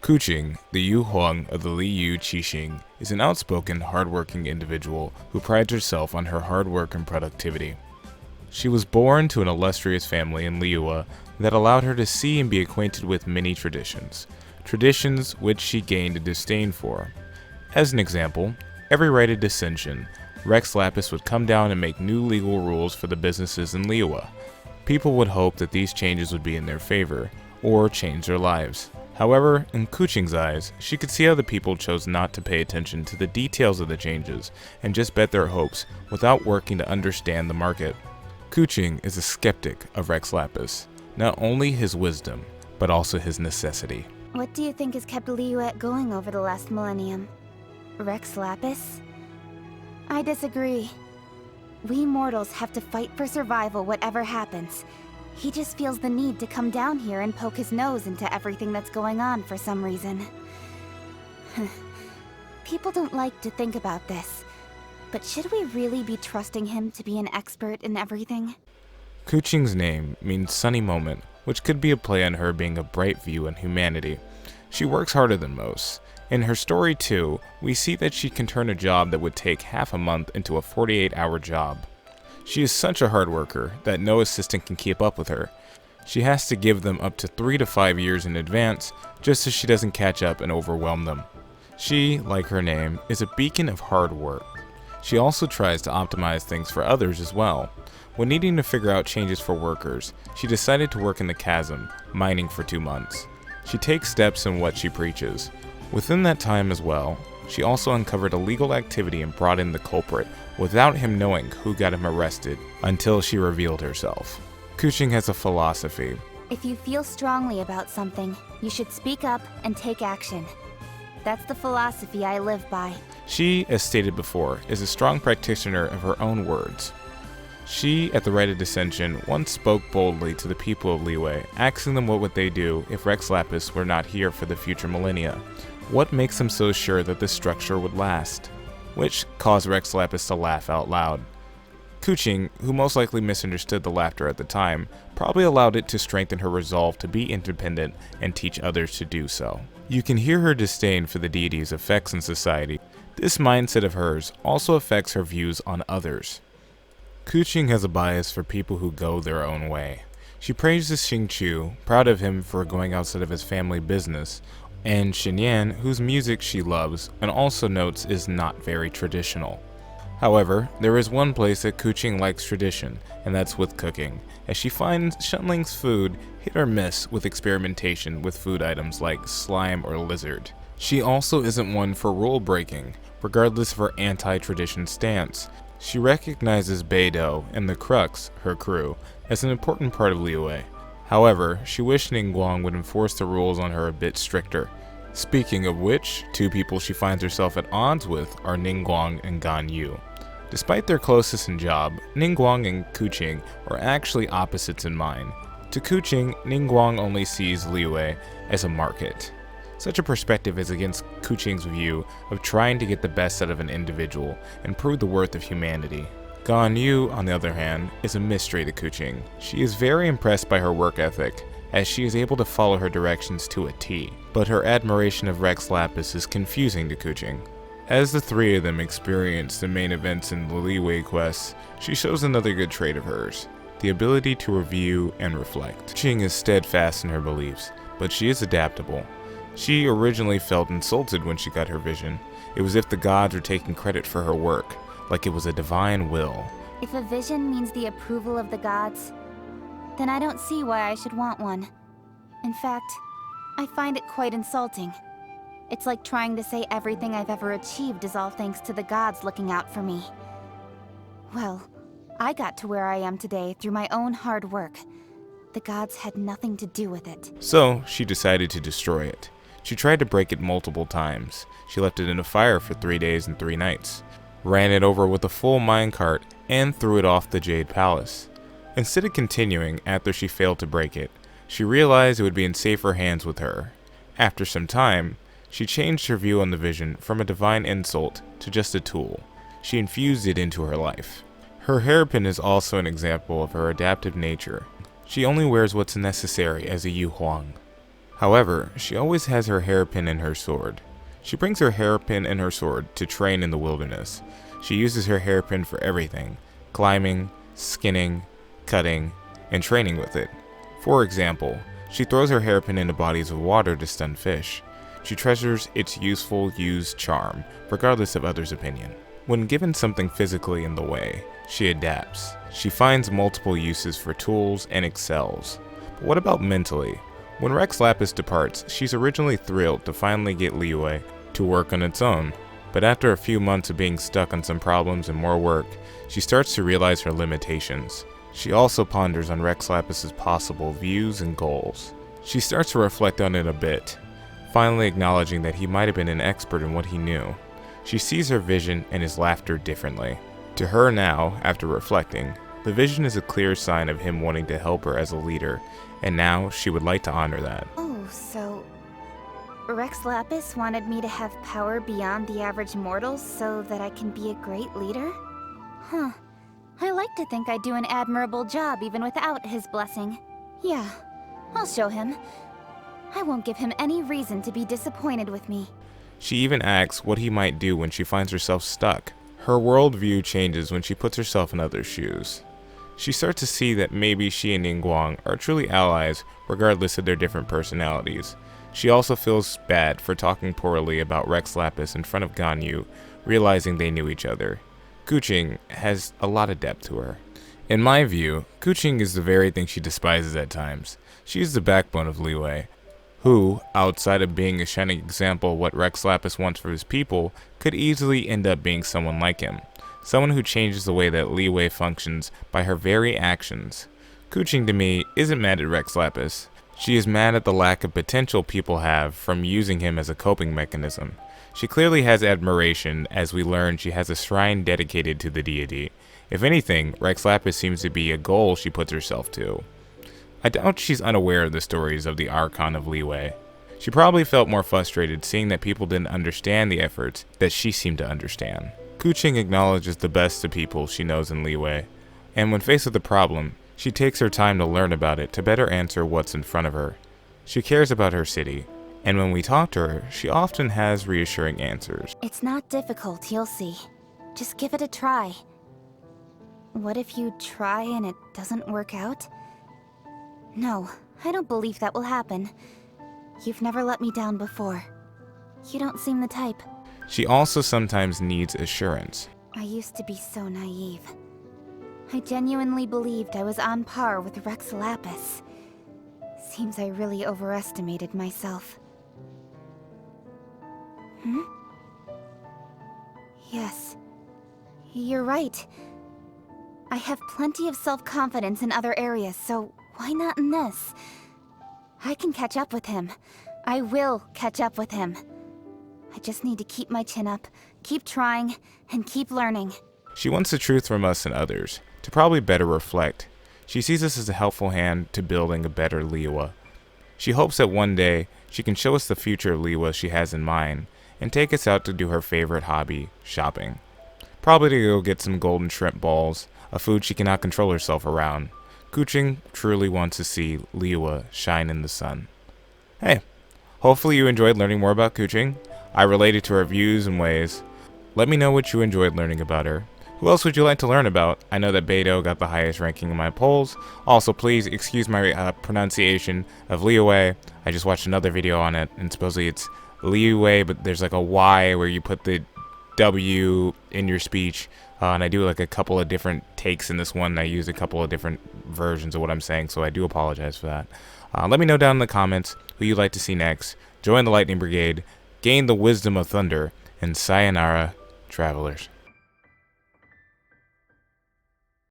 Keqing, the Yu Huang of the Liu Qixing, is an outspoken, hardworking individual who prides herself on her hard work and productivity. She was born to an illustrious family in Liua that allowed her to see and be acquainted with many traditions which she gained a disdain for. As an example, every rite of descension, Rex Lapis would come down and make new legal rules for the businesses in Liua. People would hope that these changes would be in their favor, or change their lives. However, in Keqing's eyes, she could see how the people chose not to pay attention to the details of the changes and just bet their hopes without working to understand the market. Keqing is a skeptic of Rex Lapis, not only his wisdom, but also his necessity. What do you think has kept Liyuet going over the last millennium? Rex Lapis? I disagree. We mortals have to fight for survival whatever happens. He just feels the need to come down here and poke his nose into everything that's going on for some reason. People don't like to think about this, but should we really be trusting him to be an expert in everything? Keqing's name means sunny moment, which could be a play on her being a bright view in humanity. She works harder than most. In her story too, we see that she can turn a job that would take half a month into a 48-hour job. She is such a hard worker that no assistant can keep up with her. She has to give them up to 3 to 5 years in advance just so she doesn't catch up and overwhelm them. She, like her name, is a beacon of hard work. She also tries to optimize things for others as well. When needing to figure out changes for workers, she decided to work in the chasm, mining for 2 months. She takes steps in what she preaches. Within that time as well, she also uncovered illegal activity and brought in the culprit without him knowing who got him arrested until she revealed herself. Keqing has a philosophy. If you feel strongly about something, you should speak up and take action. That's the philosophy I live by. She, as stated before, is a strong practitioner of her own words. She, at the Rite of Descension, once spoke boldly to the people of Liyue, asking them what would they do if Rex Lapis were not here for the future millennia. What makes them so sure that this structure would last? Which caused Rex Lapis to laugh out loud. Keqing, who most likely misunderstood the laughter at the time, probably allowed it to strengthen her resolve to be independent and teach others to do so. You can hear her disdain for the deity's effects in society. This mindset of hers also affects her views on others. Keqing has a bias for people who go their own way. She praises Xingqiu, proud of him for going outside of his family business, and Xinyan, whose music she loves and also notes is not very traditional. However, there is one place that Keqing likes tradition, and that's with cooking, as she finds Shunling's food hit or miss with experimentation with food items like slime or lizard. She also isn't one for rule breaking, regardless of her anti-tradition stance. She recognizes Beidou and the Crux, her crew, as an important part of Liyue. However, she wished Ningguang would enforce the rules on her a bit stricter. Speaking of which, 2 people she finds herself at odds with are Ningguang and Gan Yu. Despite their closeness in job, Ningguang and Keqing are actually opposites in mind. To Keqing, Ningguang only sees Liyue as a market. Such a perspective is against Keqing's view of trying to get the best out of an individual and prove the worth of humanity. Gan Yu, on the other hand, is a mystery to Keqing. She is very impressed by her work ethic, as she is able to follow her directions to a T, but her admiration of Rex Lapis is confusing to Keqing. As the 3 of them experience the main events in the Liyue quests, she shows another good trait of hers, the ability to review and reflect. Keqing is steadfast in her beliefs, but she is adaptable. She originally felt insulted when she got her vision. It was as if the gods were taking credit for her work, like it was a divine will. If a vision means the approval of the gods, then I don't see why I should want one. In fact, I find it quite insulting. It's like trying to say everything I've ever achieved is all thanks to the gods looking out for me. Well, I got to where I am today through my own hard work. The gods had nothing to do with it. So, she decided to destroy it. She tried to break it multiple times. She left it in a fire for 3 days and 3 nights, ran it over with a full minecart, and threw it off the Jade Palace. Instead of continuing after she failed to break it, she realized it would be in safer hands with her. After some time, she changed her view on the vision from a divine insult to just a tool. She infused it into her life. Her hairpin is also an example of her adaptive nature. She only wears what's necessary as a Yu Huang. However, she always has her hairpin and her sword. She brings her hairpin and her sword to train in the wilderness. She uses her hairpin for everything: climbing, skinning, cutting, and training with it. For example, she throws her hairpin into bodies of water to stun fish. She treasures its useful used charm, regardless of others' opinion. When given something physically in the way, she adapts. She finds multiple uses for tools and excels. But what about mentally? When Rex Lapis departs, she's originally thrilled to finally get Liyue to work on its own. But after a few months of being stuck on some problems and more work, she starts to realize her limitations. She also ponders on Rex Lapis's possible views and goals. She starts to reflect on it a bit, finally acknowledging that he might have been an expert in what he knew. She sees her vision and his laughter differently. To her now, after reflecting, the vision is a clear sign of him wanting to help her as a leader, and now she would like to honor that. Oh, so Rex Lapis wanted me to have power beyond the average mortal so that I can be a great leader? Huh. I like to think I do an admirable job even without his blessing. Yeah, I'll show him. I won't give him any reason to be disappointed with me. She even asks what he might do when she finds herself stuck. Her worldview changes when she puts herself in others' shoes. She starts to see that maybe she and Ningguang are truly allies regardless of their different personalities. She also feels bad for talking poorly about Rex Lapis in front of Ganyu, realizing they knew each other. Keqing has a lot of depth to her. In my view, Keqing is the very thing she despises at times. She is the backbone of Liyue, who, outside of being a shining example of what Rex Lapis wants for his people, could easily end up being someone like him. Someone who changes the way that Liyue functions by her very actions. Keqing to me isn't mad at Rex Lapis. She is mad at the lack of potential people have from using him as a coping mechanism. She clearly has admiration, as we learn she has a shrine dedicated to the deity. If anything, Rex Lapis seems to be a goal she puts herself to. I doubt she's unaware of the stories of the Archon of Liyue. She probably felt more frustrated seeing that people didn't understand the efforts that she seemed to understand. Keqing acknowledges the best of people she knows in Liyue, and when faced with a problem, she takes her time to learn about it to better answer what's in front of her. She cares about her city, and when we talk to her, she often has reassuring answers. It's not difficult, you'll see. Just give it a try. What if you try and it doesn't work out? No, I don't believe that will happen. You've never let me down before. You don't seem the type. She also sometimes needs assurance. I used to be so naive. I genuinely believed I was on par with Rex Lapis. Seems I really overestimated myself. Yes. You're right. I have plenty of self-confidence in other areas, so why not in this? I can catch up with him. I will catch up with him. I just need to keep my chin up, keep trying, and keep learning. She wants the truth from us and others, to probably better reflect. She sees us as a helpful hand to building a better Liyue. She hopes that one day she can show us the future of Liyue she has in mind, and take us out to do her favorite hobby, shopping. Probably to go get some golden shrimp balls, a food she cannot control herself around. Keqing truly wants to see Liyue shine in the sun. Hey, hopefully you enjoyed learning more about Keqing. I related to her views and ways. Let me know what you enjoyed learning about her. Who else would you like to learn about? I know that Beidou got the highest ranking in my polls. Also, please excuse my pronunciation of Liyue. I just watched another video on it, and supposedly it's Liyue, but there's like a Y where you put the W in your speech. And I do like a couple of different takes in this one. I use a couple of different versions of what I'm saying, so I do apologize for that. Let me know down in the comments who you'd like to see next. Join the Lightning Brigade, gain the wisdom of thunder, and sayonara, travelers.